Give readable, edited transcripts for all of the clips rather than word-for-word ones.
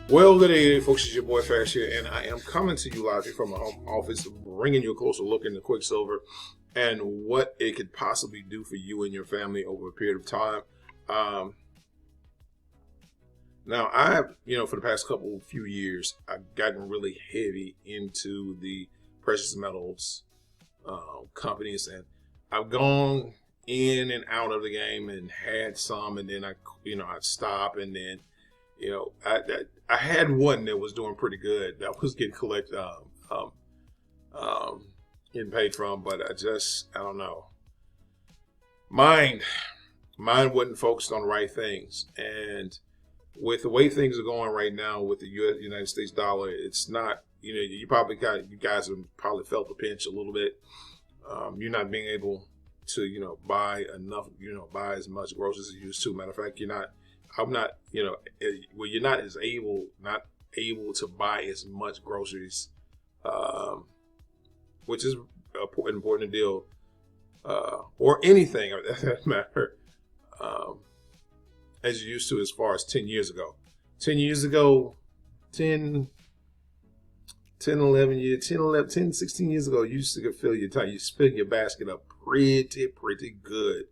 Well, good day, folks. It's your boy Fast here, and I am coming to you live here from my home office, bringing you a closer look into QuickSilver and what it could possibly do for you and your family over a period of time. Now, for the past few years, I've gotten really heavy into the precious metals companies, and I've gone in and out of the game and had some, and then I'd stop, and then I had one that was doing pretty good. That was getting paid from, but I don't know. Mine wasn't focused on the right things, and with the way things are going right now with the United States dollar, it's not. You guys have probably felt the pinch a little bit. You're not being able to buy enough, buy as much groceries as you used to. Matter of fact, I'm not, you're not able to buy as much groceries, which is an important deal, or anything of that matter, as you used to as far as 10 years ago. 10 years ago, 10, 16 years ago, you used to fill your basket up pretty good.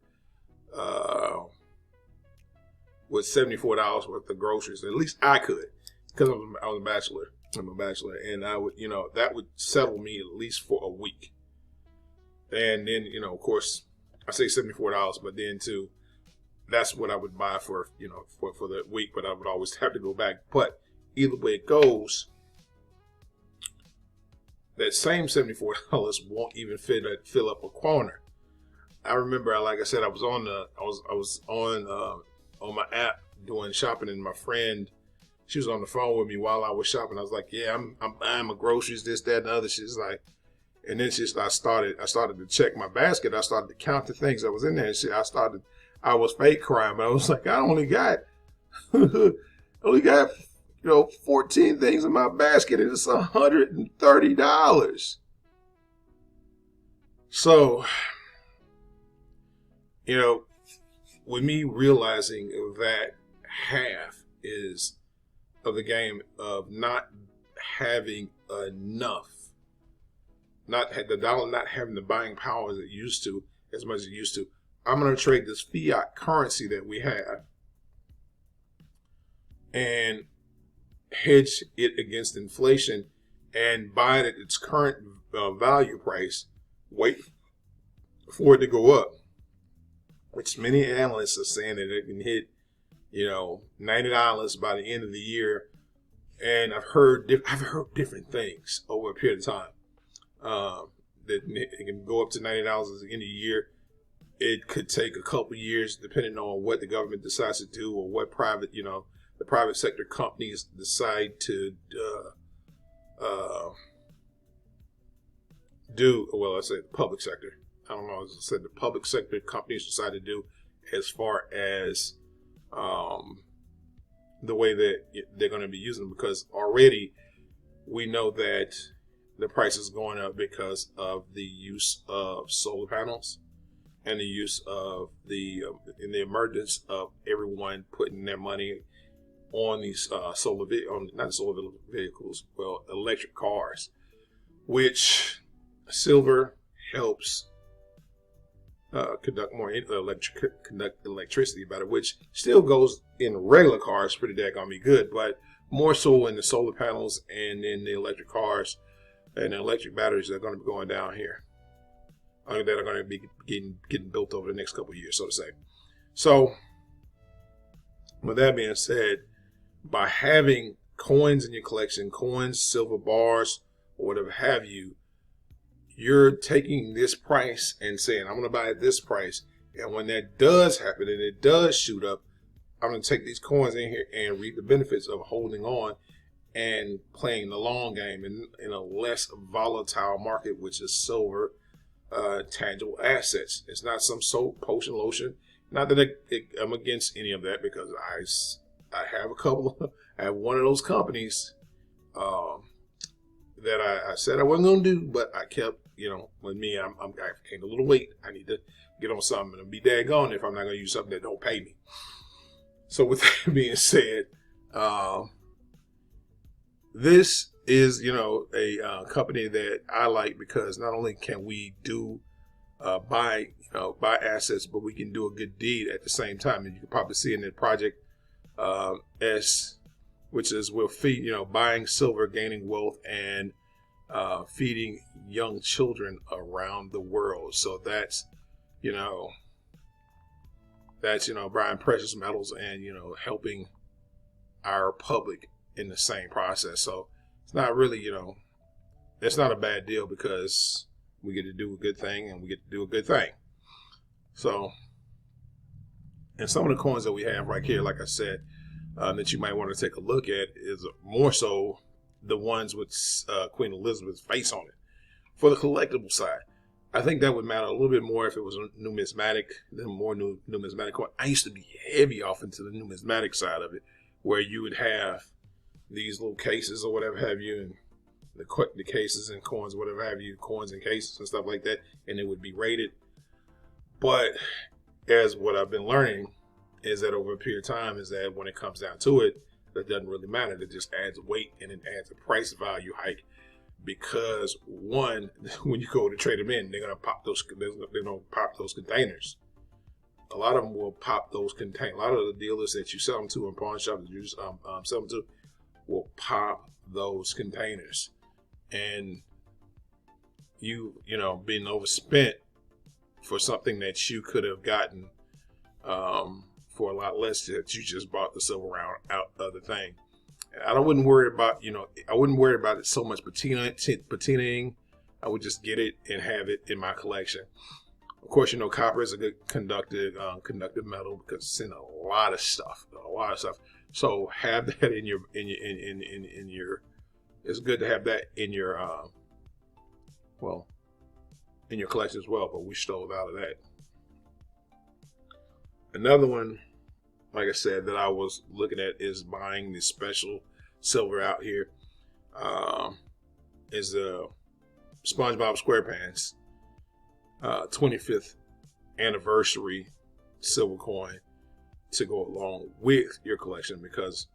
With $74 worth of groceries. At least I could, because I was a bachelor. I'm a bachelor, and I would, that would settle me at least for a week. And then, of course, I say $74, but then too, that's what I would buy for the week. But I would always have to go back. But either way it goes, that same $74 won't even fill up a corner. I remember, like I said, I was on my app doing shopping, and my friend, she was on the phone with me while I was shopping. I was like, yeah, I'm buying my groceries, this, that, and the other. She's like, and then I started to check my basket. I started to count the things that was in there. And I was fake crying, but I was like, I only got 14 things in my basket, and it's $130. So, with me realizing that half is of the game of not having enough, the dollar not having the buying power as much as it used to, I'm going to trade this fiat currency that we have and hedge it against inflation and buy it at its current value price, wait for it to go up, which many analysts are saying that it can hit, $90 by the end of the year. And I've heard different things over a period of time. That it can go up to $90 at the end of the year. It could take a couple years, depending on what the government decides to do or what the private sector companies decide to do. Well, I say the public sector. I don't know, as I said, the public sector companies decide to do as far as the way that they're going to be using them, because already we know that the price is going up because of the use of solar panels and the use of in the emergence of everyone putting their money on these electric cars, which silver helps conduct electricity about it, which still goes in regular cars pretty daggone me good, but more so in the solar panels and in the electric cars and the electric batteries that are going to be going down here, that are going to be getting built over the next couple of years, so to say. So, with that being said, by having coins in your collection, coins, silver bars, or whatever have you, you're taking this price and saying, I'm going to buy at this price. And when that does happen and it does shoot up, I'm going to take these coins in here and reap the benefits of holding on and playing the long game in a less volatile market, which is silver, tangible assets. It's not some soap, potion, lotion. Not that I'm against any of that, because I have I have one of those companies that I said I wasn't going to do, but I kept, with me, I gained a little weight. I need to get on something and be daggone if I'm not going to use something that don't pay me. So with that being said, this is, a company that I like because not only can we do buy assets, but we can do a good deed at the same time. And you can probably see in the project S, which is we'll feed, buying silver, gaining wealth, and feeding young children around the world. So that's buying precious metals and helping our public in the same process. So it's not really, it's not a bad deal because we get to do a good thing and we get to do a good thing. So, and some of the coins that we have right here, like I said, that you might want to take a look at is more so the ones with Queen Elizabeth's face on it. For the collectible side, I think that would matter a little bit more if it was a numismatic, numismatic coin. I used to be heavy off into the numismatic side of it, where you would have these little cases or whatever have you, and the cases and coins, whatever have you, coins and cases and stuff like that, and it would be rated. But as what I've been learning is that over a period of time is that when it comes down to it, that doesn't really matter. It just adds weight and it adds a price value hike. Because one, when you go to trade them in, they're gonna pop those containers. A lot of them will pop those containers. A lot of the dealers that you sell them to in pawn shops that you sell them to will pop those containers, and being overspent for something that you could have gotten for a lot less that you just bought the silver round out of the thing. I wouldn't worry about it so much patinaing. I would just get it and have it in my collection. Of course, copper is a good conductive metal because it's in a lot of stuff. So have that in your. It's good to have that in your in your collection as well. But we stole out of that. Another one, like I said, that I was looking at is buying the special silver out here. Is the SpongeBob SquarePants 25th anniversary silver coin to go along with your collection because,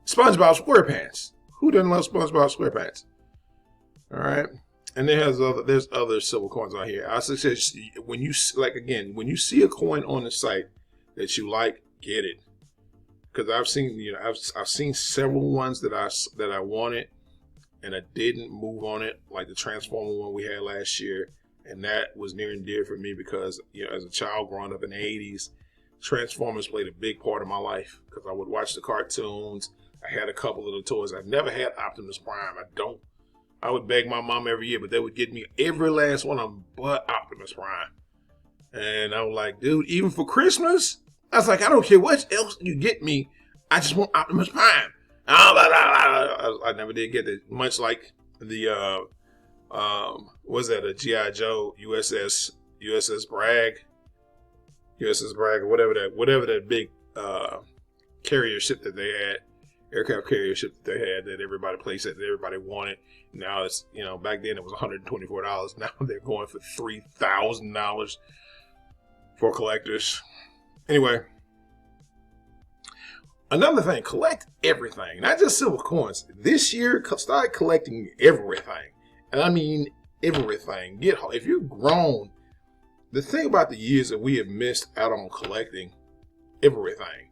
SpongeBob SquarePants. Who doesn't love SpongeBob SquarePants? All right. And there's other silver coins on here. I suggest when you see a coin on the site that you like, get it. Because I've seen several ones that I wanted and I didn't move on it, like the Transformer one we had last year, and that was near and dear for me because as a child growing up in the 80s, Transformers played a big part of my life because I would watch the cartoons. I had a couple of the toys. I've never had Optimus Prime. I would beg my mom every year, but they would get me every last one of them but Optimus Prime. And I was like, dude, even for Christmas? I was like, I don't care what else you get me. I just want Optimus Prime. I never did get it. Much like the, was that a G.I. Joe USS Bragg, or whatever that big carrier ship that they had, aircraft carrier ship that they had that everybody placed that everybody wanted. Now it's, back then it was $124. Now they're going for $3,000 for collectors. Anyway, another thing, collect everything, not just silver coins. This year, start collecting everything. And I mean everything. If you're grown, the thing about the years that we have missed out on collecting everything.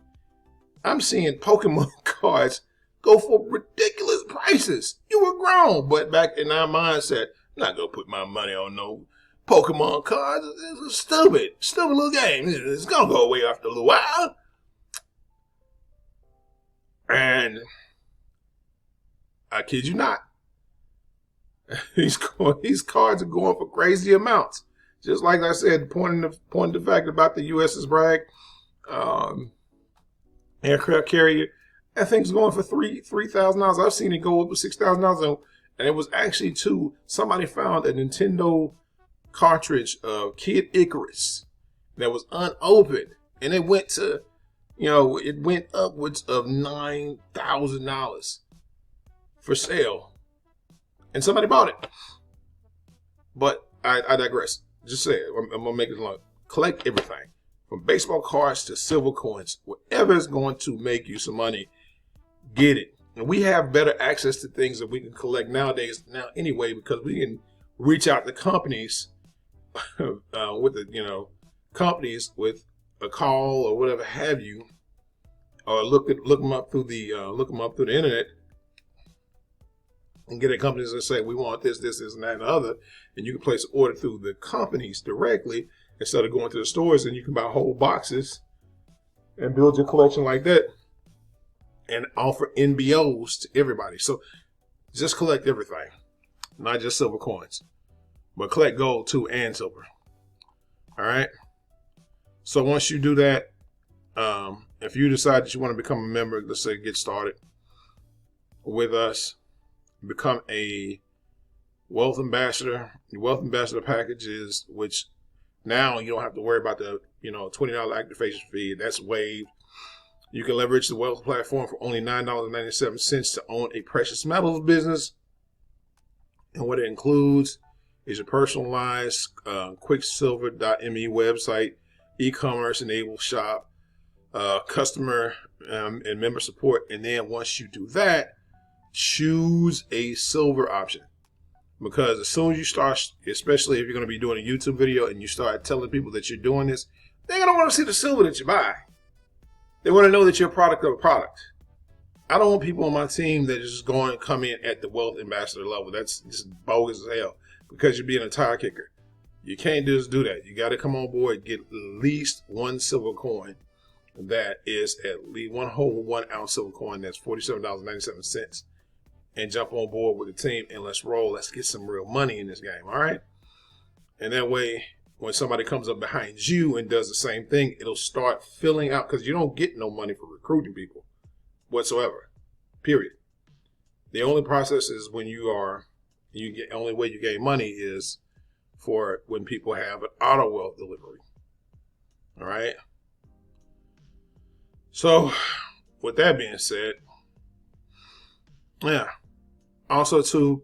I'm seeing Pokemon cards go for ridiculous prices. You were grown, but back in our mindset, I'm not going to put my money on no Pokemon cards. It's a stupid little game. It's going to go away after a little while. And I kid you not, these cards are going for crazy amounts. Just like I said, pointing the fact about the USS Bragg aircraft carrier, that thing's going for $3,000. I've seen it go up to $6,000, and it was actually somebody found a Nintendo cartridge of Kid Icarus that was unopened, and it went to, it went upwards of $9,000 for sale, and somebody bought it. But I digress. Just say it. I'm gonna make it long. Collect everything, from baseball cards to silver coins. Whatever is going to make you some money, get it. And we have better access to things that we can collect nowadays now anyway, because we can reach out to companies with the companies with a call or whatever have you, or look them up through the internet and get at companies that say we want this, and that, and the other, and you can place an order through the companies directly instead of going to the stores, and you can buy whole boxes and build your collection like that and offer NBOs to everybody. So just collect everything, not just silver coins, but collect gold too and silver. All right. So once you do that, if you decide that you want to become a member, let's say get started with us, become a wealth ambassador. The wealth ambassador package is, which now you don't have to worry about the $20 activation fee. That's waived. You can leverage the wealth platform for only $9.97 to own a precious metals business. And what it includes is your personalized QuickSilver.me website, e-commerce enabled shop, customer and member support. And then once you do that, choose a silver option. Because as soon as you start, especially if you're going to be doing a YouTube video and you start telling people that you're doing this, they're going to want to see the silver that you buy. They want to know that you're a product of a product. I don't want people on my team that is just going to come in at the wealth ambassador level. That's just bogus as hell, because you're being a tire kicker. You can't just do that. You got to come on board, get at least one silver coin that is at least one whole 1 ounce silver coin that's $47.97, and jump on board with the team and let's roll. Let's get some real money in this game. All right. And that way, when somebody comes up behind you and does the same thing, it'll start filling out, because you don't get no money for recruiting people whatsoever, period. The only process is when only way you gain money is for when people have an auto wealth delivery. All right. So with that being said, yeah, also to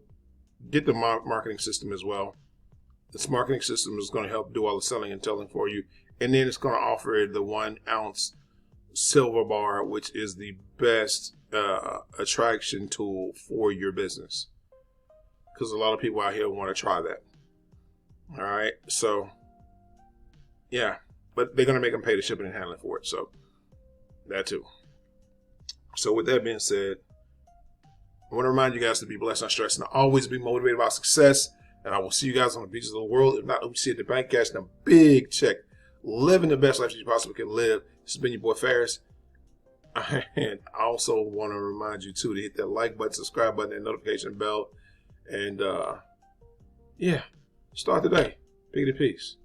get the marketing system as well. This marketing system is going to help do all the selling and telling for you. And then it's going to offer the 1 ounce silver bar, which is the best attraction tool for your business. Because a lot of people out here want to try that. All right. So, yeah. But they're going to make them pay the shipping and handling for it. So, that too. So, with that being said, I want to remind you guys to be blessed, not stressed, and always be motivated about success. And I will see you guys on the beaches of the world. If not, we'll see you at the bank cashing a big check, living the best life that you possibly can live. This has been your boy Ferris. And I also want to remind you too to hit that like button, subscribe button, and notification bell. And yeah, start the day. Peace.